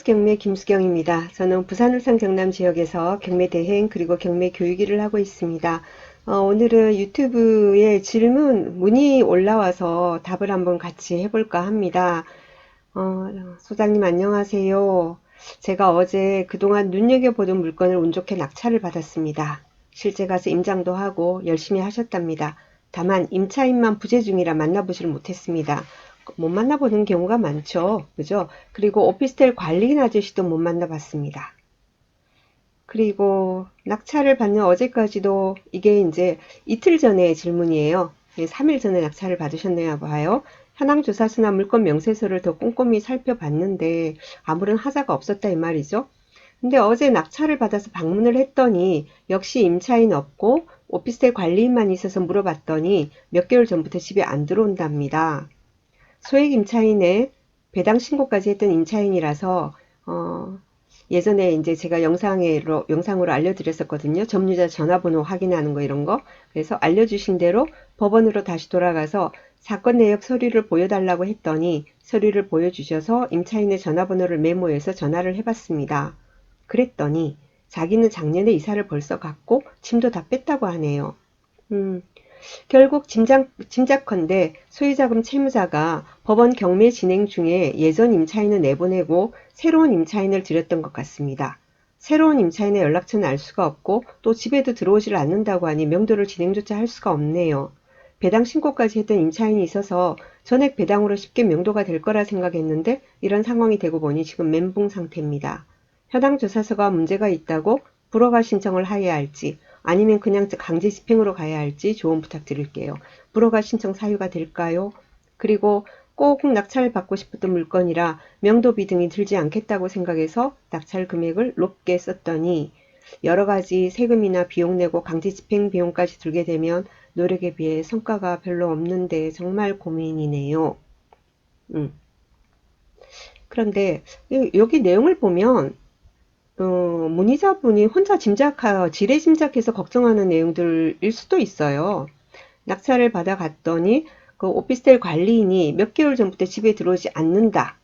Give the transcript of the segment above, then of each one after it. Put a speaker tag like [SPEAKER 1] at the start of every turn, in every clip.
[SPEAKER 1] 경매 김수경입니다. 저는 부산 울산 경남 지역에서 경매 대행 그리고 경매 교육 일을 하고 있습니다. 오늘은 유튜브에 문이 올라와서 답을 한번 같이 해볼까 합니다. 소장님 안녕하세요. 제가 어제 그동안 눈여겨보던 물건을 운 좋게 낙찰을 받았습니다. 실제 가서 임장도 하고 열심히 하셨답니다. 다만 임차인만 부재 중이라 만나보질 못했습니다. 못 만나보는 경우가 많죠. 그죠? 그리고 오피스텔 관리인 아저씨도 못 만나봤습니다. 그리고 낙찰을 받는 어제까지도 이게 이제 이틀 전에 질문이에요. 3일 전에 낙찰을 받으셨나 봐요. 현황 조사서나 물건 명세서를 더 꼼꼼히 살펴봤는데 아무런 하자가 없었다 이 말이죠. 근데 어제 낙찰을 받아서 방문을 했더니 역시 임차인 없고 오피스텔 관리인만 있어서 물어봤더니 몇 개월 전부터 집에 안 들어온답니다. 소액 임차인의 배당 신고까지 했던 임차인이라서 예전에 이제 제가 영상으로 알려드렸었거든요. 점유자 전화번호 확인하는 거 이런 거. 그래서 알려주신 대로 법원으로 다시 돌아가서 사건 내역 서류를 보여달라고 했더니 서류를 보여주셔서 임차인의 전화번호를 메모해서 전화를 해봤습니다. 그랬더니 자기는 작년에 이사를 벌써 갔고 짐도 다 뺐다고 하네요. 결국 짐작컨대 소유자금 채무자가 법원 경매 진행 중에 예전 임차인을 내보내고 새로운 임차인을 들였던 것 같습니다. 새로운 임차인의 연락처는 알 수가 없고 또 집에도 들어오질 않는다고 하니 명도를 진행조차 할 수가 없네요. 배당 신고까지 했던 임차인이 있어서 전액 배당으로 쉽게 명도가 될 거라 생각했는데 이런 상황이 되고 보니 지금 멘붕 상태입니다. 현황 조사서가 문제가 있다고 불허가 신청을 해야 할지 아니면 그냥 강제 집행으로 가야 할지 조언 부탁드릴게요. 불허가 신청 사유가 될까요? 그리고 꼭 낙찰 받고 싶었던 물건이라 명도비 등이 들지 않겠다고 생각해서 낙찰 금액을 높게 썼더니 여러 가지 세금이나 비용 내고 강제 집행 비용까지 들게 되면 노력에 비해 성과가 별로 없는데 정말 고민이네요. 그런데 여기 내용을 보면 문의자분이 혼자 지레 짐작해서 걱정하는 내용들일 수도 있어요. 낙찰을 받아갔더니 그 오피스텔 관리인이 몇 개월 전부터 집에 들어오지 않는다고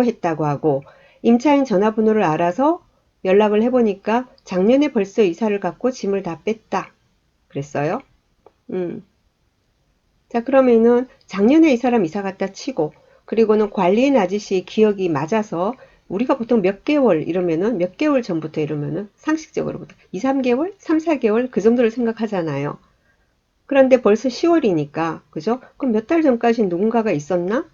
[SPEAKER 1] 했다고 하고 임차인 전화번호를 알아서 연락을 해보니까 작년에 벌써 이사를 갔고 짐을 다 뺐다 그랬어요. 자 그러면은 작년에 이 사람 이사 갔다 치고 그리고는 관리인 아저씨의 기억이 맞아서 우리가 보통 몇 개월 이러면은 몇 개월 전부터 이러면은 상식적으로부터 2, 3개월, 3, 4개월 그 정도를 생각하잖아요. 그런데 벌써 10월이니까 그죠? 그럼 몇 달 전까지 누군가가 있었나?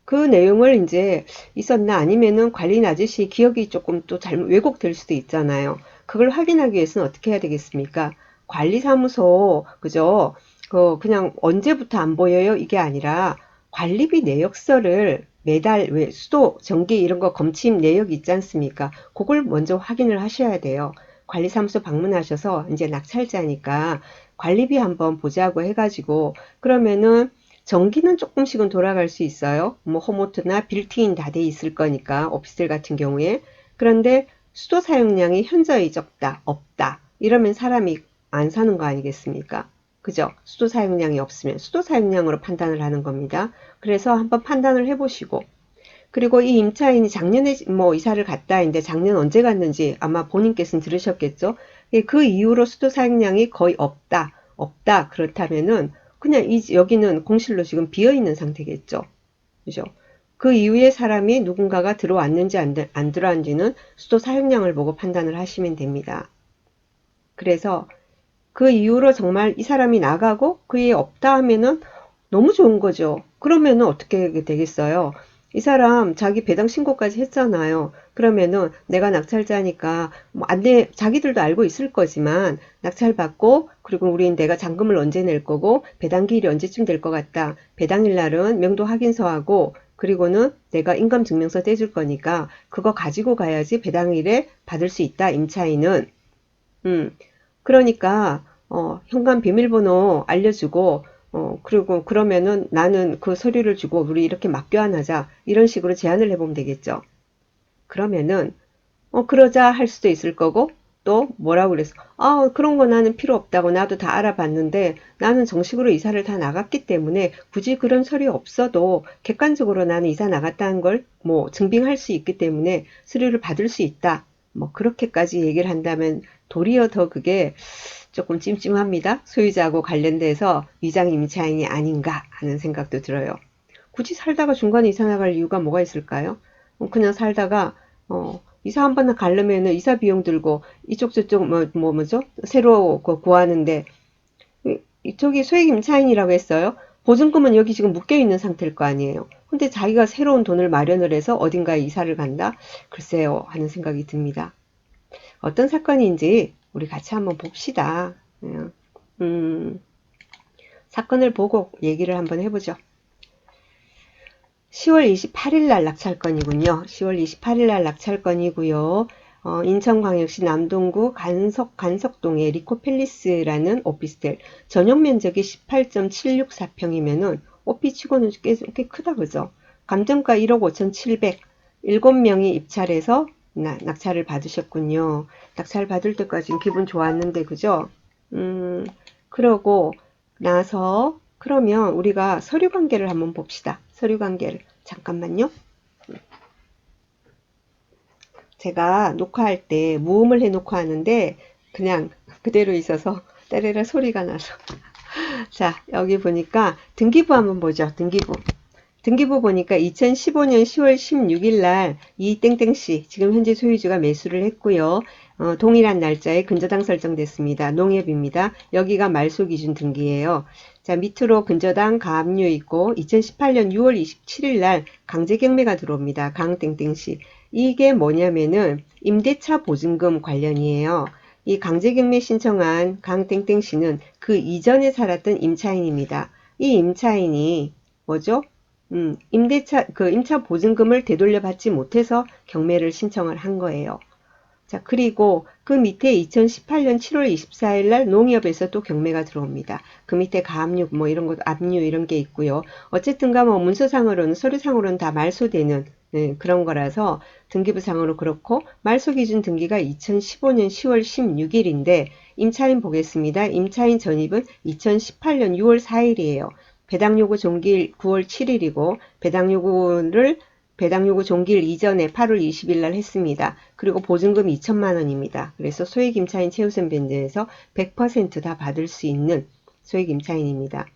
[SPEAKER 1] 그 내용을 이제 있었나 아니면은 관리인 아저씨 기억이 조금 또 잘못 왜곡될 수도 있잖아요. 그걸 확인하기 위해서는 어떻게 해야 되겠습니까? 관리사무소 그죠? 그냥 언제부터 안 보여요? 이게 아니라 관리비 내역서를 매달 왜 수도, 전기 이런 거 검침 내역 있지 않습니까? 그걸 먼저 확인을 하셔야 돼요. 관리사무소 방문하셔서 이제 낙찰자니까 관리비 한번 보자고 해가지고 그러면은 전기는 조금씩은 돌아갈 수 있어요. 뭐 홈오트나 빌트인 다 돼 있을 거니까 오피스텔 같은 경우에. 그런데 수도 사용량이 현저히 적다, 없다. 이러면 사람이 안 사는 거 아니겠습니까? 그죠? 수도 사용량이 없으면 수도 사용량으로 판단을 하는 겁니다. 그래서 한번 판단을 해보시고 그리고 이 임차인이 작년에 뭐 이사를 갔다 했는데 작년 언제 갔는지 아마 본인께서는 들으셨겠죠? 예, 그 이후로 수도 사용량이 거의 없다. 없다. 그렇다면은 그냥 여기는 공실로 지금 비어 있는 상태겠죠. 그죠? 그 이후에 사람이 누군가가 들어왔는지 안 들어왔는지는 수도 사용량을 보고 판단을 하시면 됩니다. 그래서 그 이후로 정말 이 사람이 나가고 그에 없다 하면은 너무 좋은 거죠. 그러면은 어떻게 되겠어요? 이 사람 자기 배당 신고까지 했잖아요. 그러면은 내가 낙찰자니까 뭐 안돼 자기들도 알고 있을 거지만 낙찰받고 그리고 우린 내가 잔금을 언제 낼 거고 배당 기일이 언제쯤 될 것 같다. 배당일 날은 명도 확인서하고 그리고는 내가 인감증명서 떼줄 거니까 그거 가지고 가야지 배당일에 받을 수 있다. 임차인은 그러니까 현관 비밀번호 알려주고 그리고 그러면은 나는 그 서류를 주고 우리 이렇게 맞교환하자 이런 식으로 제안을 해보면 되겠죠. 그러면은 그러자 할 수도 있을 거고 또 뭐라고 그랬어? 아, 그런 거 나는 필요 없다고 나도 다 알아봤는데 나는 정식으로 이사를 다 나갔기 때문에 굳이 그런 서류 없어도 객관적으로 나는 이사 나갔다는 걸 뭐 증빙할 수 있기 때문에 수료를 받을 수 있다. 뭐 그렇게까지 얘기를 한다면 도리어 더 그게 조금 찜찜합니다. 소유자하고 관련돼서 위장 임차인이 아닌가 하는 생각도 들어요. 굳이 살다가 중간에 이사 나갈 이유가 뭐가 있을까요? 그냥 살다가 이사 한 번 가려면은 이사 비용 들고 이쪽 저쪽 뭐죠? 새로 구하는데 이쪽이 소액 임차인이라고 했어요. 보증금은 여기 지금 묶여 있는 상태일 거 아니에요. 근데 자기가 새로운 돈을 마련을 해서 어딘가에 이사를 간다? 글쎄요 하는 생각이 듭니다. 어떤 사건인지 우리 같이 한번 봅시다. 음, 사건을 보고 얘기를 한번 해보죠. 10월 28일 날 낙찰건이군요. 10월 28일 날 낙찰건이고요. 인천광역시 남동구 간석동의 리코팰리스라는 오피스텔. 전용 면적이 18.764평이면은 오피치고는 꽤 크다 그죠? 감정가 1억 5,700. 7명이 입찰해서 낙찰을 받으셨군요. 낙찰 받을 때까지는 기분 좋았는데 그죠? 그러고 나서 그러면 우리가 서류 관계를 한번 봅시다. 서류 관계를. 잠깐만요. 제가 녹화할 때 무음을 해놓고 하는데 그냥 그대로 있어서 때레라 소리가 나서. 자, 여기 보니까 등기부 한번 보죠. 등기부. 등기부 보니까 2015년 10월 16일 날 이 땡땡씨 지금 현재 소유주가 매수를 했고요. 동일한 날짜에 근저당 설정됐습니다. 농협입니다. 여기가 말소 기준 등기예요. 자, 밑으로 근저당 가압류 있고 2018년 6월 27일 날 강제 경매가 들어옵니다. 강땡땡씨. 이게 뭐냐면은 임대차 보증금 관련이에요. 이 강제 경매 신청한 강땡땡씨는 그 이전에 살았던 임차인입니다. 이 임차인이 뭐죠? 임차 보증금을 되돌려 받지 못해서 경매를 신청을 한 거예요. 자, 그리고 그 밑에 2018년 7월 24일 날 농협에서 또 경매가 들어옵니다. 그 밑에 가압류, 뭐 이런 것, 압류 이런 게 있고요. 어쨌든가 뭐 문서상으로는, 서류상으로는 다 말소되는 그런 거라서 등기부상으로 그렇고 말소 기준 등기가 2015년 10월 16일인데 임차인 보겠습니다. 임차인 전입은 2018년 6월 4일이에요. 배당 요구 종기일 9월 7일이고 배당 요구 종기일 이전에 8월 20일 날 했습니다. 그리고 보증금 2천만 원입니다. 그래서 소액 임차인 최우선 변제에서 100%다 받을 수 있는 소액 임차인입니다.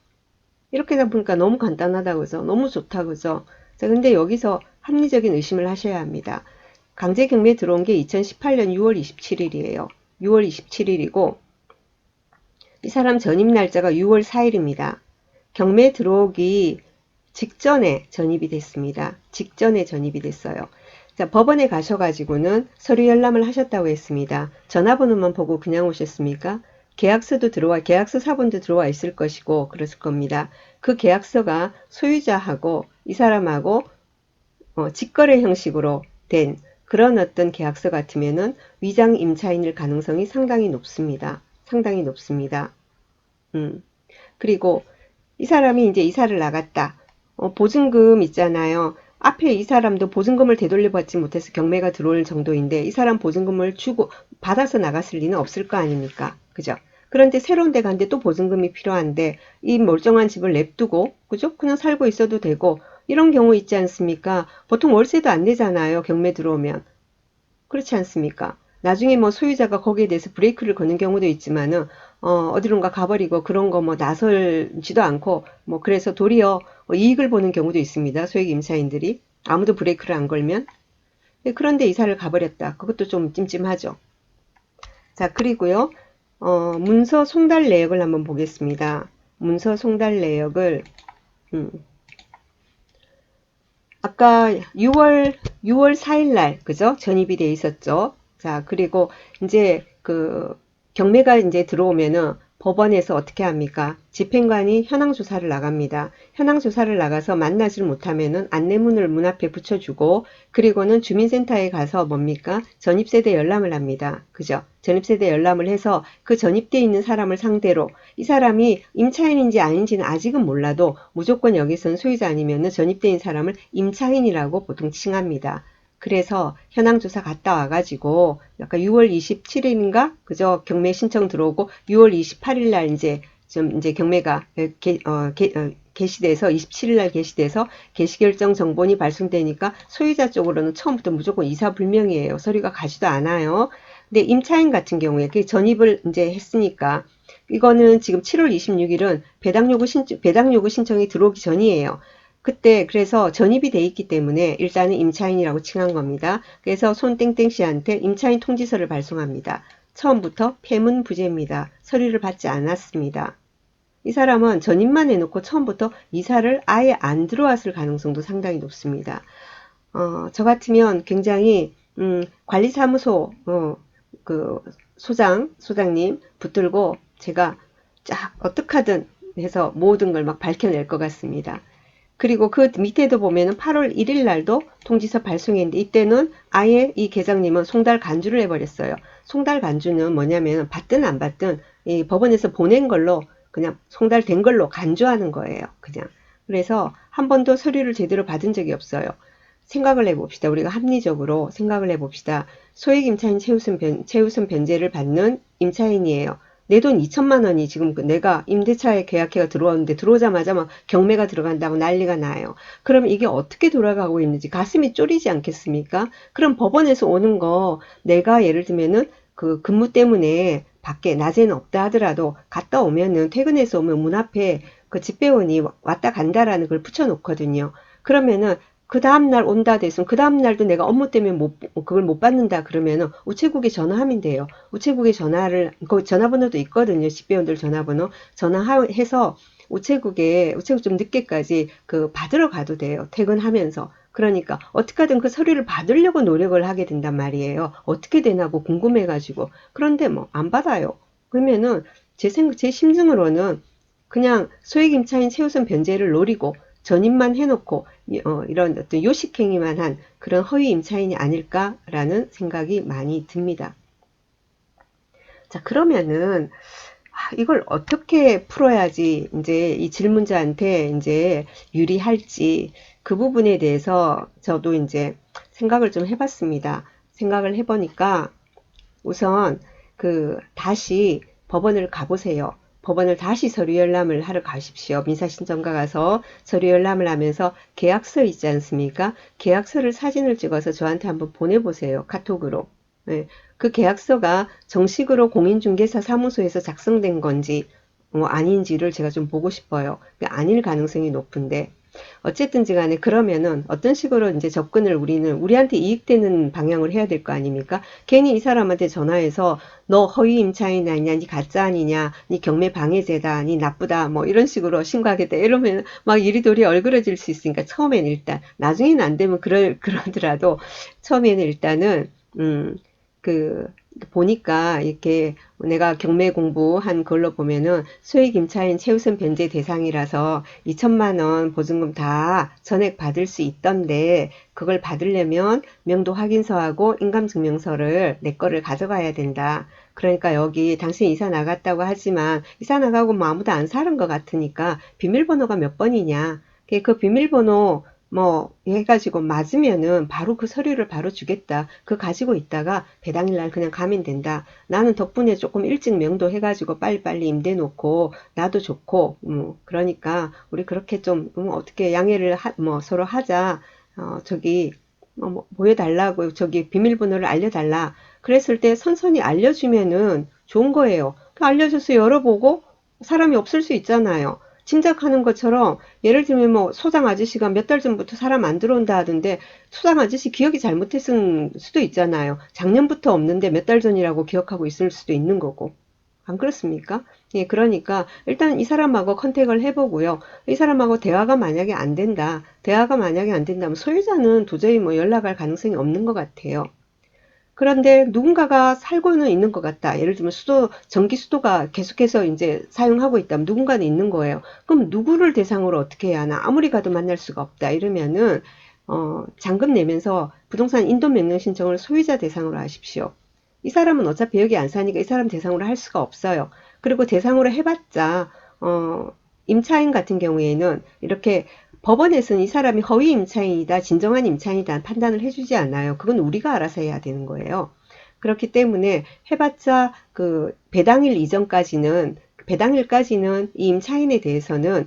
[SPEAKER 1] 이렇게 다 보니까 너무 간단하다 그죠? 너무 좋다 그죠? 자, 근데 여기서 합리적인 의심을 하셔야 합니다. 강제 경매 들어온 게 2018년 6월 27일이에요. 6월 27일이고 이 사람 전입 날짜가 6월 4일입니다. 경매 들어오기 직전에 전입이 됐습니다. 직전에 전입이 됐어요. 자, 법원에 가셔가지고는 서류 열람을 하셨다고 했습니다. 전화번호만 보고 그냥 오셨습니까? 계약서도 계약서 사본도 들어와 있을 것이고, 그랬을 겁니다. 그 계약서가 소유자하고 이 사람하고 직거래 형식으로 된 그런 어떤 계약서 같으면은 위장 임차인일 가능성이 상당히 높습니다. 상당히 높습니다. 그리고 이 사람이 이제 이사를 나갔다. 보증금 있잖아요. 앞에 이 사람도 보증금을 되돌려받지 못해서 경매가 들어올 정도인데 이 사람 보증금을 주고 받아서 나갔을 리는 없을 거 아닙니까? 그죠? 그런데 새로운 데 갔는데 또 보증금이 필요한데 이 멀쩡한 집을 냅두고 그죠? 그냥 살고 있어도 되고 이런 경우 있지 않습니까? 보통 월세도 안 내잖아요. 경매 들어오면. 그렇지 않습니까? 나중에 뭐 소유자가 거기에 대해서 브레이크를 거는 경우도 있지만은 어디론가 가버리고 그런 거 뭐 나설지도 않고 뭐 그래서 도리어 이익을 보는 경우도 있습니다. 소액 임차인들이 아무도 브레이크를 안 걸면. 그런데 이사를 가버렸다. 그것도 좀 찜찜하죠. 자, 그리고요. 문서 송달 내역을 한번 보겠습니다. 문서 송달 내역을 음, 아까 6월 4일 날, 그죠? 전입이 돼 있었죠. 자, 그리고 이제 그 경매가 이제 들어오면은 법원에서 어떻게 합니까? 집행관이 현황 조사를 나갑니다. 현황 조사를 나가서 만나질 못하면은 안내문을 문 앞에 붙여주고, 그리고는 주민센터에 가서 뭡니까? 전입세대 열람을 합니다. 그죠? 전입세대 열람을 해서 그 전입돼 있는 사람을 상대로 이 사람이 임차인인지 아닌지는 아직은 몰라도 무조건 여기서는 소유자 아니면은 전입돼 있는 사람을 임차인이라고 보통 칭합니다. 그래서 현황조사 갔다 와가지고 약간 6월 27일인가 그저 경매 신청 들어오고 6월 28일 날 이제 좀 이제 경매가 게시돼서 27일 날 게시돼서 게시결정 정본이 발송되니까 소유자 쪽으로는 처음부터 무조건 이사불명이에요. 서류가 가지도 않아요. 근데 임차인 같은 경우에 그 전입을 이제 했으니까 이거는 지금 7월 26일은 배당 요구 신청이 들어오기 전이에요. 그때 그래서 전입이 돼 있기 때문에 일단은 임차인이라고 칭한 겁니다. 그래서 손땡땡 씨한테 임차인 통지서를 발송합니다. 처음부터 폐문부재입니다. 서류를 받지 않았습니다. 이 사람은 전입만 해놓고 처음부터 이사를 아예 안 들어왔을 가능성도 상당히 높습니다. 저 같으면 굉장히 관리사무소 그 소장님 붙들고 제가 쫙 어떡하든 해서 모든 걸 막 밝혀낼 것 같습니다. 그리고 그 밑에도 보면은 8월 1일 날도 통지서 발송했는데 이때는 아예 이 계장님은 송달 간주를 해버렸어요. 송달 간주는 뭐냐면 받든 안 받든 이 법원에서 보낸 걸로 그냥 송달된 걸로 간주하는 거예요. 그냥. 그래서 한 번도 서류를 제대로 받은 적이 없어요. 생각을 해봅시다. 우리가 합리적으로 생각을 해봅시다. 소액 임차인 최우선 변제를 받는 임차인이에요. 내 돈 2천만 원이 지금 내가 임대차에 계약해가 들어왔는데 들어오자마자 막 경매가 들어간다고 난리가 나요. 그럼 이게 어떻게 돌아가고 있는지 가슴이 쫄이지 않겠습니까? 그럼 법원에서 오는 거 내가 예를 들면은 그 근무 때문에 밖에 낮에는 없다 하더라도 갔다 오면은 퇴근해서 오면 문 앞에 그 집배원이 왔다 간다라는 걸 붙여놓거든요. 그러면은 그 다음날 온다 됐으면 그 다음날도 내가 업무 때문에 그걸 못 받는다 그러면은 우체국에 전화하면 돼요. 우체국에 전화를, 그 전화번호도 있거든요. 집배원들 전화번호. 전화해서 우체국 좀 늦게까지 그 받으러 가도 돼요. 퇴근하면서. 그러니까 어떻게든 그 서류를 받으려고 노력을 하게 된단 말이에요. 어떻게 되나고 궁금해가지고. 그런데 뭐 안 받아요. 그러면은 제 심증으로는 그냥 소액임차인 최우선 변제를 노리고 전입만 해놓고 이런 어떤 요식행위만 한 그런 허위 임차인이 아닐까라는 생각이 많이 듭니다. 자, 그러면은 이걸 어떻게 풀어야지 이제 이 질문자한테 이제 유리할지 그 부분에 대해서 저도 이제 생각을 좀 해봤습니다. 생각을 해보니까 우선 다시 법원을 가보세요. 법원을 다시 서류 열람을 하러 가십시오. 민사신청가 가서 서류 열람을 하면서 계약서 있지 않습니까? 계약서를 사진을 찍어서 저한테 한번 보내보세요. 카톡으로. 네. 그 계약서가 정식으로 공인중개사 사무소에서 작성된 건지 아닌지를 제가 좀 보고 싶어요. 아닐 가능성이 높은데 어쨌든지 간에 그러면은 어떤 식으로 이제 접근을 우리한테 이익되는 방향을 해야 될 거 아닙니까? 괜히 이 사람한테 전화해서 너 허위 임차인 아니냐, 니 가짜 아니냐, 니 경매 방해죄다, 니 나쁘다, 뭐 이런 식으로 신고하겠다 이러면 막 이리저리 얼그러질 수 있으니까 처음에는 일단 나중에는 안 되면 그러더라도 처음에는 일단은 그 보니까 이렇게 내가 경매 공부한 걸로 보면은 소액 임차인 최우선 변제 대상이라서 2천만 원 보증금 다 전액 받을 수 있던데 그걸 받으려면 명도 확인서하고 인감증명서를 내 거를 가져가야 된다. 그러니까 여기 당신 이사 나갔다고 하지만 이사 나가고 뭐 아무도 안 사는 것 같으니까 비밀번호가 몇 번이냐. 그 비밀번호 뭐 해가지고 맞으면은 바로 그 서류를 바로 주겠다. 그 가지고 있다가 배당일 날 그냥 가면 된다. 나는 덕분에 조금 일찍 명도 해가지고 빨리빨리 임대 놓고 나도 좋고 그러니까 우리 그렇게 좀 어떻게 양해를 뭐 서로 하자. 저기 뭐 보여달라고 저기 비밀번호를 알려달라. 그랬을 때 선선히 알려주면은 좋은 거예요. 그 알려줘서 열어보고 사람이 없을 수 있잖아요. 짐작하는 것처럼 예를 들면 뭐 소장 아저씨가 몇 달 전부터 사람 안 들어온다 하던데 소장 아저씨 기억이 잘못했을 수도 있잖아요. 작년부터 없는데 몇 달 전이라고 기억하고 있을 수도 있는 거고. 안 그렇습니까? 예, 그러니까 일단 이 사람하고 컨택을 해보고요. 이 사람하고 대화가 만약에 안 된다. 대화가 만약에 안 된다면 소유자는 도저히 뭐 연락할 가능성이 없는 것 같아요. 그런데 누군가가 살고는 있는 것 같다. 예를 들면 전기 수도가 계속해서 이제 사용하고 있다면 누군가는 있는 거예요. 그럼 누구를 대상으로 어떻게 해야 하나? 아무리 가도 만날 수가 없다. 이러면은, 잔금 내면서 부동산 인도 명령 신청을 소유자 대상으로 하십시오. 이 사람은 어차피 여기 안 사니까 이 사람 대상으로 할 수가 없어요. 그리고 대상으로 해봤자, 임차인 같은 경우에는 이렇게 법원에서는 이 사람이 허위 임차인이다, 진정한 임차인이다 판단을 해주지 않아요. 그건 우리가 알아서 해야 되는 거예요. 그렇기 때문에 해봤자 그 배당일 이전까지는 배당일까지는 이 임차인에 대해서는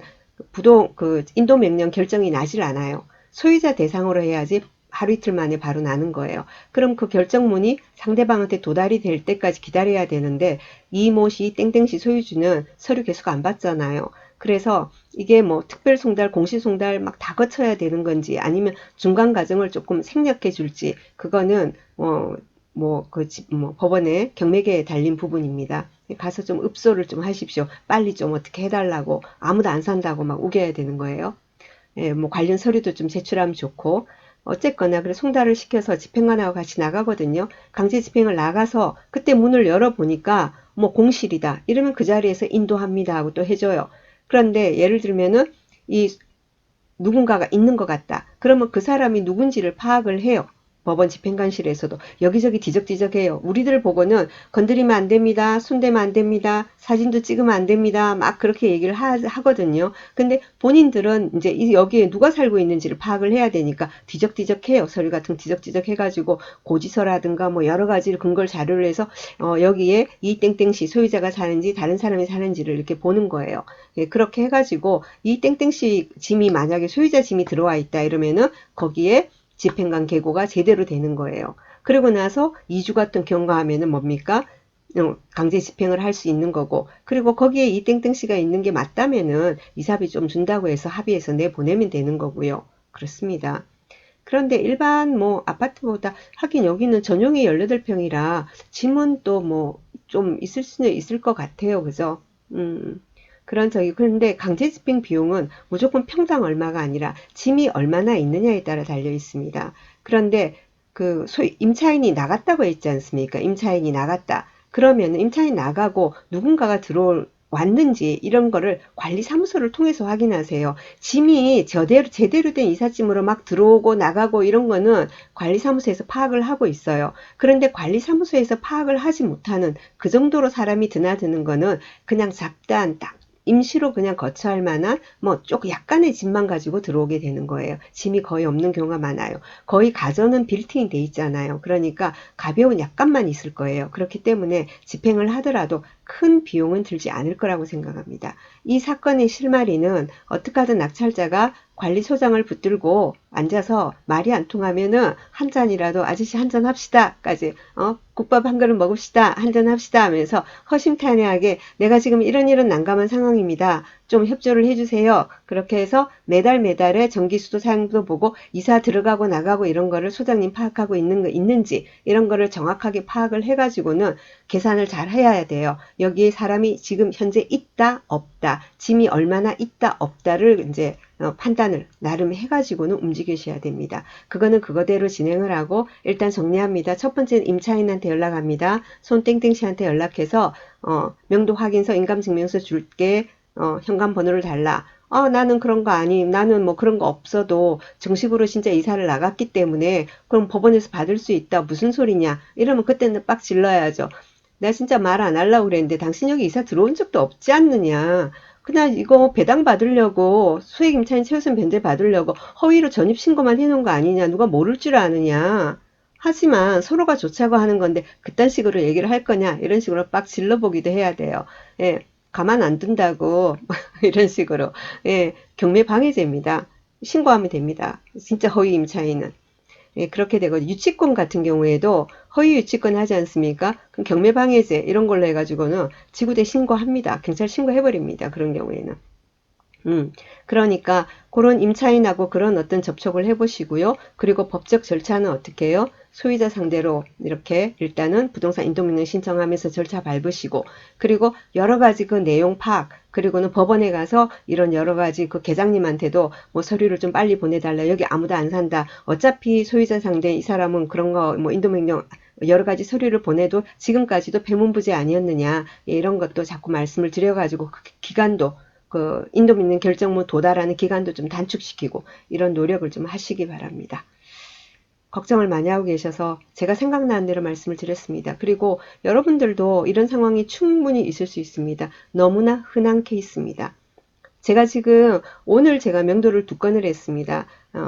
[SPEAKER 1] 인도 명령 결정이 나질 않아요. 소유자 대상으로 해야지 하루 이틀 만에 바로 나는 거예요. 그럼 그 결정문이 상대방한테 도달이 될 때까지 기다려야 되는데 이모씨 땡땡씨 소유주는 서류 계속 안 받잖아요. 그래서 이게 뭐 특별 송달, 공시 송달 막 다 거쳐야 되는 건지 아니면 중간 과정을 조금 생략해 줄지 그거는 법원의 경매계에 달린 부분입니다. 가서 좀 읍소를 좀 하십시오. 빨리 좀 어떻게 해달라고 아무도 안 산다고 막 우겨야 되는 거예요. 예, 뭐 관련 서류도 좀 제출하면 좋고 어쨌거나 그래 송달을 시켜서 집행관하고 같이 나가거든요. 강제 집행을 나가서 그때 문을 열어보니까 뭐 공실이다 이러면 그 자리에서 인도합니다 하고 또 해줘요. 그런데 예를 들면은 이 누군가가 있는 것 같다. 그러면 그 사람이 누군지를 파악을 해요. 법원 집행관실에서도 여기저기 뒤적뒤적해요. 우리들 보고는 건드리면 안 됩니다. 손대면 안 됩니다. 사진도 찍으면 안 됩니다. 막 그렇게 얘기를 하거든요. 근데 본인들은 이제 여기에 누가 살고 있는지를 파악을 해야 되니까 뒤적뒤적해요. 서류 같은 거 뒤적뒤적 해가지고 고지서라든가 뭐 여러 가지 근거를 자료를 해서 여기에 이 땡땡씨 소유자가 사는지 다른 사람이 사는지를 이렇게 보는 거예요. 예, 그렇게 해가지고 이 땡땡씨 짐이 만약에 소유자 짐이 들어와 있다 이러면은 거기에 집행관 계고가 제대로 되는 거예요. 그리고 나서 2주 같은 경과하면은 뭡니까? 강제 집행을 할 수 있는 거고 그리고 거기에 이 땡땡씨가 있는 게 맞다면은 이사비 좀 준다고 해서 합의해서 내보내면 되는 거고요. 그렇습니다. 그런데 일반 뭐 아파트보다 하긴 여기는 전용이 18평이라 짐은 또 뭐 좀 있을 수는 있을 것 같아요. 그죠? 그런 적이 그런데 강제 집행 비용은 무조건 평당 얼마가 아니라 짐이 얼마나 있느냐에 따라 달려 있습니다. 그런데 임차인이 나갔다고 했지 않습니까? 임차인이 나갔다. 그러면 임차인이 나가고 누군가가 왔는지 이런 거를 관리사무소를 통해서 확인하세요. 짐이 제대로 된 이삿짐으로 막 들어오고 나가고 이런 거는 관리사무소에서 파악을 하고 있어요. 그런데 관리사무소에서 파악을 하지 못하는 그 정도로 사람이 드나드는 거는 그냥 잡다한 딱 임시로 그냥 거처할 만한 뭐 조금 약간의 짐만 가지고 들어오게 되는 거예요. 짐이 거의 없는 경우가 많아요. 거의 가전은 빌트인 돼 있잖아요. 그러니까 가벼운 약간만 있을 거예요. 그렇기 때문에 집행을 하더라도 큰 비용은 들지 않을 거라고 생각합니다. 이 사건의 실마리는 어떻게 하든 낙찰자가 관리소장을 붙들고 앉아서 말이 안 통하면은 한 잔이라도 아저씨 한 잔 합시다까지 국밥 한 그릇 먹읍시다 한 잔 합시다 하면서 허심탄회하게 내가 지금 이런 난감한 상황입니다. 좀 협조를 해주세요. 그렇게 해서 매달에 전기수도 사용도 보고 이사 들어가고 나가고 이런 거를 소장님 파악하고 있는지 이런 거를 정확하게 파악을 해가지고는 계산을 잘 해야 돼요. 여기에 사람이 지금 현재 있다 없다 짐이 얼마나 있다 없다를 이제 판단을 나름 해가지고는 움직이셔야 됩니다. 그거는 그거대로 진행을 하고 일단 정리합니다. 첫 번째는 임차인한테 연락합니다. 손 땡땡씨한테 연락해서 명도 확인서 인감증명서 줄게 현관 번호를 달라. 나는 그런 거 나는 뭐 그런 거 없어도 정식으로 진짜 이사를 나갔기 때문에 그럼 법원에서 받을 수 있다. 무슨 소리냐? 이러면 그때는 빡 질러야죠. 나 진짜 말 안 하려고 그랬는데 당신 여기 이사 들어온 적도 없지 않느냐. 그냥 이거 배당 받으려고 수액 임차인 최우선 변제 받으려고 허위로 전입신고만 해놓은 거 아니냐. 누가 모를 줄 아느냐. 하지만 서로가 좋자고 하는 건데 그딴 식으로 얘기를 할 거냐. 이런 식으로 빡 질러보기도 해야 돼요. 예, 가만 안 둔다고 이런 식으로. 예, 경매 방해죄입니다. 신고하면 됩니다. 진짜 허위 임차인은. 예, 그렇게 되고 유치권 같은 경우에도 허위 유치권 하지 않습니까? 그럼 경매방해죄 이런 걸로 해가지고는 지구대 신고합니다. 경찰 신고해버립니다. 그런 경우에는. 그러니까 그런 임차인하고 그런 어떤 접촉을 해보시고요. 그리고 법적 절차는 어떻게 해요? 소유자 상대로 이렇게 일단은 부동산 인도명령 신청하면서 절차 밟으시고 그리고 여러 가지 그 내용 파악 그리고는 법원에 가서 이런 여러 가지 그 계장님한테도 뭐 서류를 좀 빨리 보내달라. 여기 아무도 안 산다. 어차피 소유자 상대 이 사람은 그런 거 뭐 인도명령 여러 가지 서류를 보내도 지금까지도 배문부제 아니었느냐. 이런 것도 자꾸 말씀을 드려가지고 그 기간도 인도 믿는 결정문 도달하는 기간도 좀 단축시키고 이런 노력을 좀 하시기 바랍니다. 걱정을 많이 하고 계셔서 제가 생각나는 대로 말씀을 드렸습니다. 그리고 여러분들도 이런 상황이 충분히 있을 수 있습니다. 너무나 흔한 케이스입니다. 제가 지금 오늘 제가 명도를 2건을 했습니다.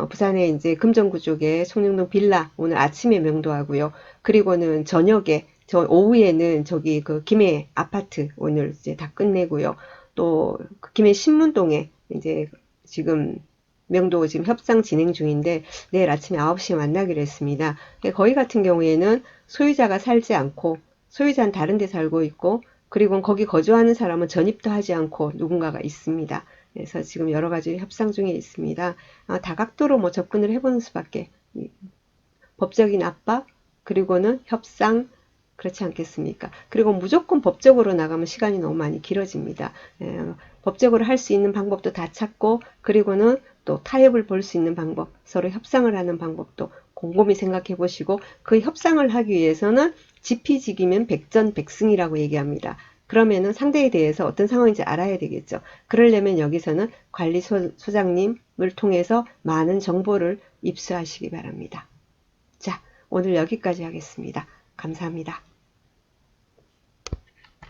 [SPEAKER 1] 부산에 이제 금정구 쪽에 송영동 빌라 오늘 아침에 명도하고요. 그리고는 저녁에 저 오후에는 저기 그 김해 아파트 오늘 이제 다 끝내고요. 또그 김해 신문동에 이제 지금 명도 지금 협상 진행 중인데 내일 아침에 9시에 만나기로 했습니다. 거기 같은 경우에는 소유자가 살지 않고 소유자는 다른 데 살고 있고 그리고 거기 거주하는 사람은 전입도 하지 않고 누군가가 있습니다. 그래서 지금 여러 가지 협상 중에 있습니다. 다각도로 뭐 접근을 해보는 수밖에 법적인 압박 그리고는 협상 그렇지 않겠습니까? 그리고 무조건 법적으로 나가면 시간이 너무 많이 길어집니다. 법적으로 할 수 있는 방법도 다 찾고 그리고는 또 타협을 볼 수 있는 방법 서로 협상을 하는 방법도 곰곰이 생각해 보시고 그 협상을 하기 위해서는 지피지기면 백전백승이라고 얘기합니다. 그러면은 상대에 대해서 어떤 상황인지 알아야 되겠죠. 그러려면 여기서는 관리소장님을 통해서 많은 정보를 입수하시기 바랍니다. 자, 오늘 여기까지 하겠습니다. 감사합니다.